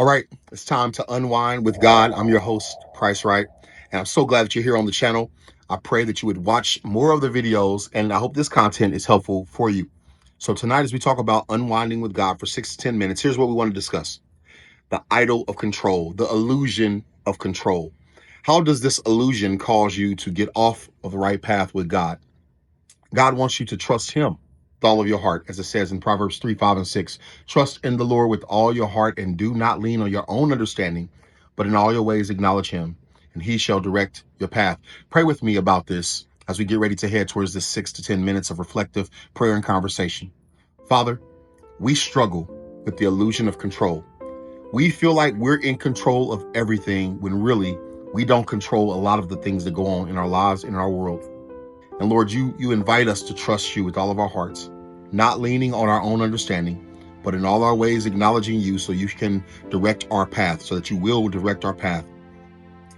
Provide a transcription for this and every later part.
All right, it's time to unwind with God. I'm your host, Price Wright, and I'm so glad that you're here on the channel. I pray that you would watch more of the videos, and I hope this content is helpful for you. So tonight, as we talk about unwinding with God for 6 to 10 minutes, here's what we want to discuss: the idol of control, the illusion of control. How does this illusion cause you to get off of the right path with God? God wants you to trust Him with all of your heart, as it says in Proverbs 3, 5, and 6. Trust in the Lord with all your heart and do not lean on your own understanding, but in all your ways acknowledge Him, and He shall direct your path. Pray with me about this as we get ready to head towards this 6 to 10 minutes of reflective prayer and conversation. Father, we struggle with the illusion of control. We feel like we're in control of everything when really we don't control a lot of the things that go on in our lives, in our world. And Lord, you invite us to trust you with all of our hearts, not leaning on our own understanding, but in all our ways acknowledging you so you can direct our path, so that you will direct our path.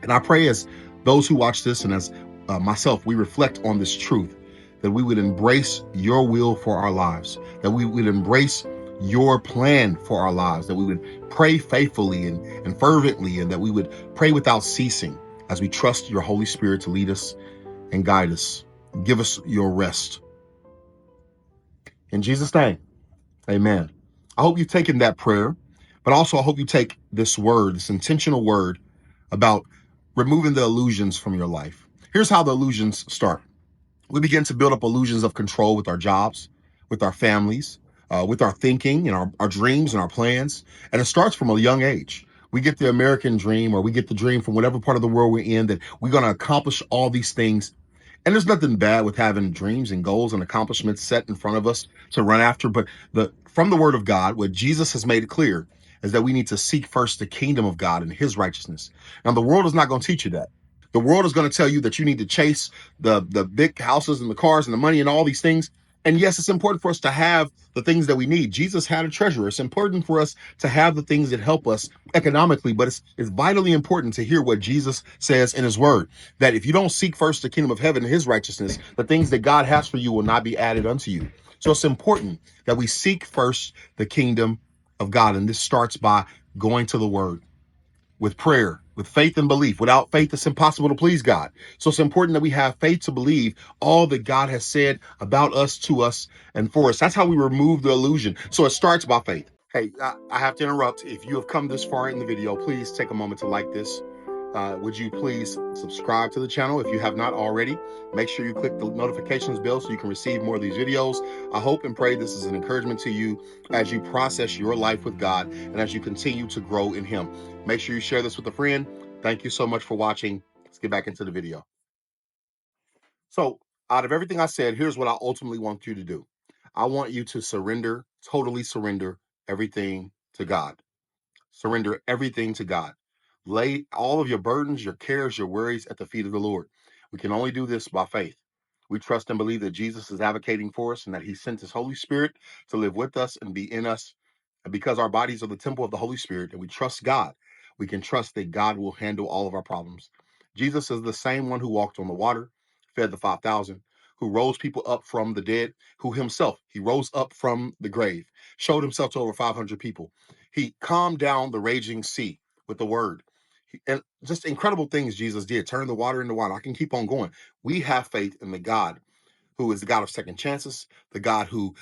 And I pray as those who watch this and as myself, we reflect on this truth, that we would embrace your will for our lives, that we would embrace your plan for our lives, that we would pray faithfully and fervently, and that we would pray without ceasing as we trust your Holy Spirit to lead us and guide us. Give us your rest. In Jesus' name, amen. I hope you've taken that prayer, but also I hope you take this word, this intentional word about removing the illusions from your life. Here's how the illusions start. We begin to build up illusions of control with our jobs, with our families, with our thinking and our dreams and our plans. And it starts from a young age. We get the American dream, or we get the dream from whatever part of the world we're in, that we're going to accomplish all these things. And there's nothing bad with having dreams and goals and accomplishments set in front of us to run after. But from the word of God, what Jesus has made it clear is that we need to seek first the kingdom of God and his righteousness. Now, the world is not going to teach you that. The world is going to tell you that you need to chase the big houses and the cars and the money and all these things. And yes, it's important for us to have the things that we need. Jesus had a treasure. It's important for us to have the things that help us economically, but it's vitally important to hear what Jesus says in his word, that if you don't seek first the kingdom of heaven and his righteousness, the things that God has for you will not be added unto you. So it's important that we seek first the kingdom of God. And this starts by going to the word, with prayer, with faith and belief. Without faith, it's impossible to please God. So it's important that we have faith to believe all that God has said about us, to us, and for us. That's how we remove the illusion. So it starts by faith. Hey, I have to interrupt. If you have come this far in the video, please take a moment to like this. Would you please subscribe to the channel if you have not already? Make sure you click the notifications bell so you can receive more of these videos. I hope and pray this is an encouragement to you as you process your life with God and as you continue to grow in him. Make sure you share this with a friend. Thank you so much for watching. Let's get back into the video. So out of everything I said, here's what I ultimately want you to do. I want you to surrender, totally surrender everything to God. Surrender everything to God. Lay all of your burdens, your cares, your worries at the feet of the Lord. We can only do this by faith. We trust and believe that Jesus is advocating for us and that he sent his Holy Spirit to live with us and be in us. And because our bodies are the temple of the Holy Spirit and we trust God, we can trust that God will handle all of our problems. Jesus is the same one who walked on the water, fed the 5,000, who rose people up from the dead, who himself, he rose up from the grave, showed himself to over 500 people. He calmed down the raging sea with the word. And just incredible things Jesus did. Turn the water into wine. I can keep on going. We have faith in the God who is the God of second chances, the God who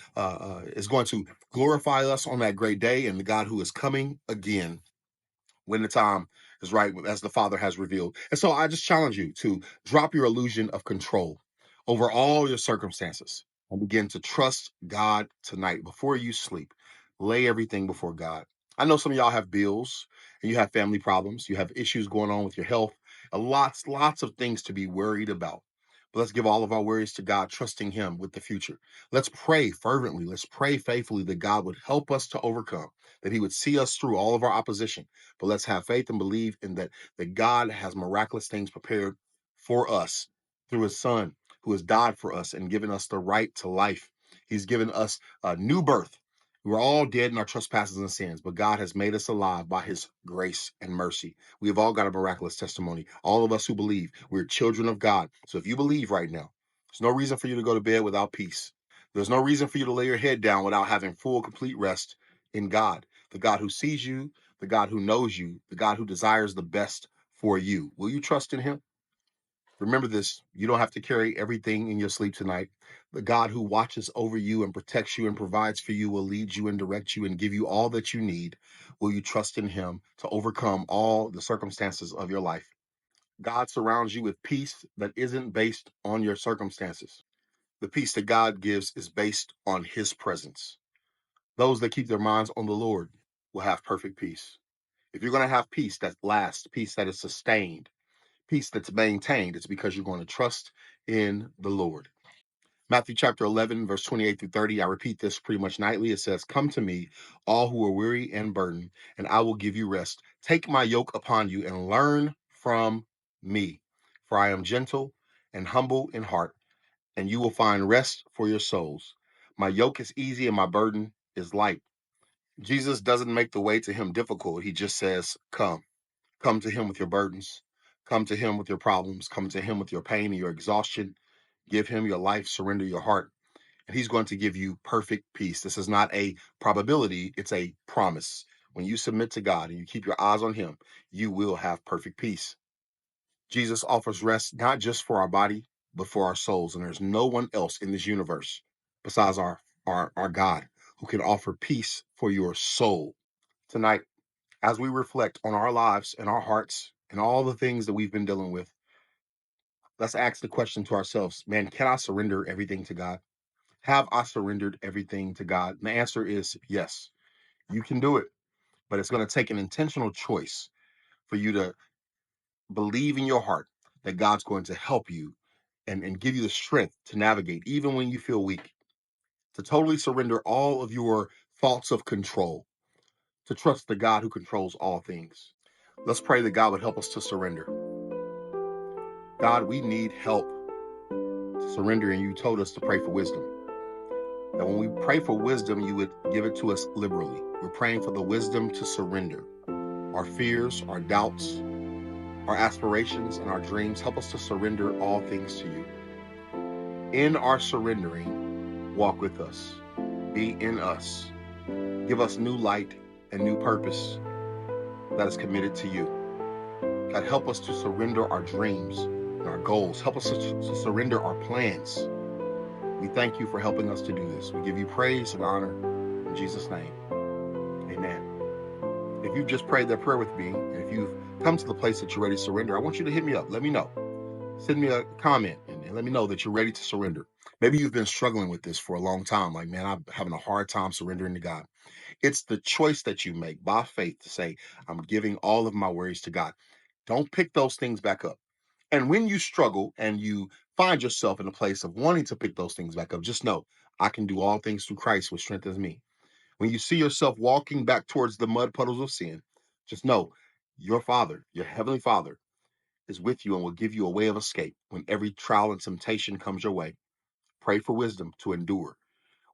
is going to glorify us on that great day, and the God who is coming again when the time is right, as the Father has revealed. And so I just challenge you to drop your illusion of control over all your circumstances and begin to trust God tonight before you sleep. Lay everything before God. I know some of y'all have bills and you have family problems. You have issues going on with your health. Lots of things to be worried about. But let's give all of our worries to God, trusting him with the future. Let's pray fervently. Let's pray faithfully that God would help us to overcome, that he would see us through all of our opposition. But let's have faith and believe in that God has miraculous things prepared for us through his son, who has died for us and given us the right to life. He's given us a new birth. We were all dead in our trespasses and sins, but God has made us alive by his grace and mercy. We have all got a miraculous testimony. All of us who believe, we're children of God. So if you believe right now, there's no reason for you to go to bed without peace. There's no reason for you to lay your head down without having full, complete rest in God. the God who sees you, the God who knows you, the God who desires the best for you. Will you trust in him? Remember this, you don't have to carry everything in your sleep tonight. The God who watches over you and protects you and provides for you will lead you and direct you and give you all that you need. Will you trust in him to overcome all the circumstances of your life? God surrounds you with peace that isn't based on your circumstances. The peace that God gives is based on his presence. Those that keep their minds on the Lord will have perfect peace. If you're going to have peace that lasts, peace that is sustained, peace that's maintained, it's because you're going to trust in the Lord. Matthew chapter 11, verse 28 through 30. I repeat this pretty much nightly. It says, "Come to me, all who are weary and burdened, and I will give you rest. Take my yoke upon you and learn from me, for I am gentle and humble in heart, and you will find rest for your souls. My yoke is easy and my burden is light." Jesus doesn't make the way to him difficult. He just says, come. Come to him with your burdens. Come to him with your problems. Come to him with your pain and your exhaustion. Give him your life. Surrender your heart. And he's going to give you perfect peace. This is not a probability, it's a promise. When you submit to God and you keep your eyes on him, you will have perfect peace. Jesus offers rest not just for our body, but for our souls. And there's no one else in this universe besides our God who can offer peace for your soul. Tonight, as we reflect on our lives and our hearts and all the things that we've been dealing with, let's ask the question to ourselves, man, can I surrender everything to God? Have I surrendered everything to God? And the answer is yes, you can do it, but it's going to take an intentional choice for you to believe in your heart that God's going to help you and give you the strength to navigate, even when you feel weak, to totally surrender all of your thoughts of control, to trust the God who controls all things. Let's pray that God would help us to surrender. God, we need help to surrender, and you told us to pray for wisdom. That when we pray for wisdom, you would give it to us liberally. We're praying for the wisdom to surrender our fears, our doubts, our aspirations, and our dreams. Help us to surrender all things to you. In our surrendering, walk with us. Be in us. Give us new light and new purpose that is committed to you. God, help us to surrender our dreams and our goals. Help us to surrender our plans. We thank you for helping us to do this. We give you praise and honor in Jesus' name. Amen. If you've just prayed that prayer with me, and if you've come to the place that you're ready to surrender, I want you to hit me up. Let me know. Send me a comment and let me know that you're ready to surrender. Maybe you've been struggling with this for a long time. Like, man, I'm having a hard time surrendering to God. It's the choice that you make by faith to say, I'm giving all of my worries to God. Don't pick those things back up. And when you struggle and you find yourself in a place of wanting to pick those things back up, just know I can do all things through Christ, which strengthens me. When you see yourself walking back towards the mud puddles of sin, just know your Father, your Heavenly Father, is with you and will give you a way of escape when every trial and temptation comes your way. Pray for wisdom to endure.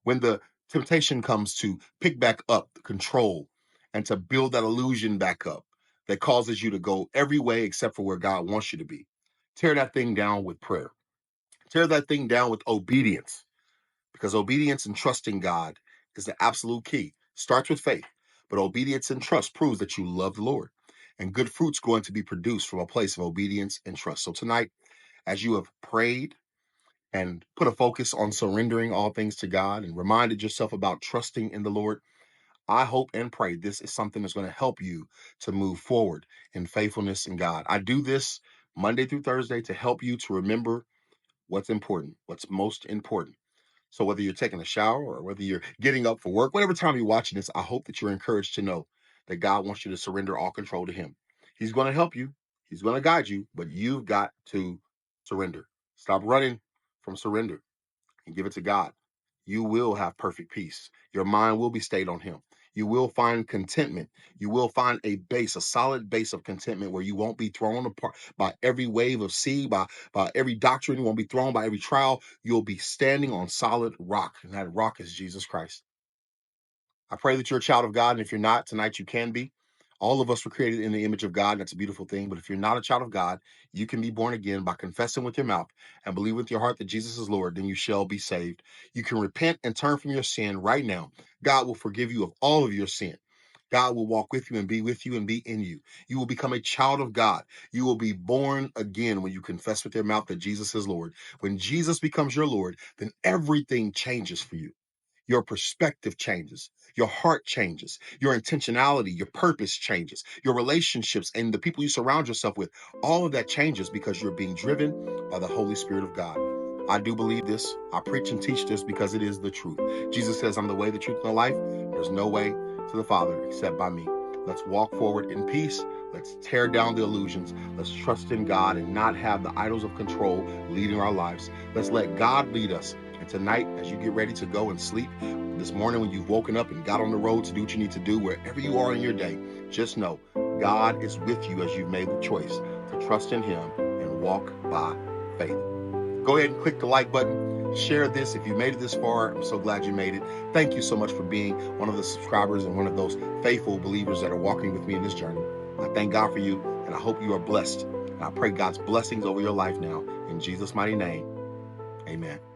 When the temptation comes to pick back up the control and to build that illusion back up that causes you to go every way except for where God wants you to be, tear that thing down with prayer. Tear that thing down with obedience, because obedience and trusting God is the absolute key. Starts with faith, but obedience and trust proves that you love the Lord. And good fruit's going to be produced from a place of obedience and trust. So tonight, as you have prayed and put a focus on surrendering all things to God and reminded yourself about trusting in the Lord, I hope and pray this is something that's going to help you to move forward in faithfulness in God. I do this Monday through Thursday to help you to remember what's important, what's most important. So whether you're taking a shower or whether you're getting up for work, whatever time you're watching this, I hope that you're encouraged to know that God wants you to surrender all control to him. He's going to help you. He's going to guide you, but you've got to surrender. Stop running from surrender and give it to God. You will have perfect peace. Your mind will be stayed on him. You will find contentment. You will find a base, a solid base of contentment where you won't be thrown apart by every wave of sea, by every doctrine. You won't be thrown by every trial. You'll be standing on solid rock, and that rock is Jesus Christ. I pray that you're a child of God, and if you're not, tonight you can be. All of us were created in the image of God, and that's a beautiful thing. But if you're not a child of God, you can be born again by confessing with your mouth and believe with your heart that Jesus is Lord, then you shall be saved. You can repent and turn from your sin right now. God will forgive you of all of your sin. God will walk with you and be in you. You will become a child of God. You will be born again when you confess with your mouth that Jesus is Lord. When Jesus becomes your Lord, then everything changes for you. Your perspective changes, your heart changes, your intentionality, your purpose changes, your relationships and the people you surround yourself with. All of that changes because you're being driven by the Holy Spirit of God. I do believe this. I preach and teach this because it is the truth. Jesus says, I'm the way, the truth, and the life. There's no way to the Father except by me. Let's walk forward in peace. Let's tear down the illusions. Let's trust in God and not have the idols of control leading our lives. Let's let God lead us. And tonight, as you get ready to go and sleep, this morning when you've woken up and got on the road to do what you need to do, wherever you are in your day, just know God is with you as you've made the choice to trust in Him and walk by faith. Go ahead and click the like button. Share this if you made it this far. I'm so glad you made it. Thank you so much for being one of the subscribers and one of those faithful believers that are walking with me in this journey. I thank God for you, and I hope you are blessed. And I pray God's blessings over your life now. In Jesus' mighty name, amen.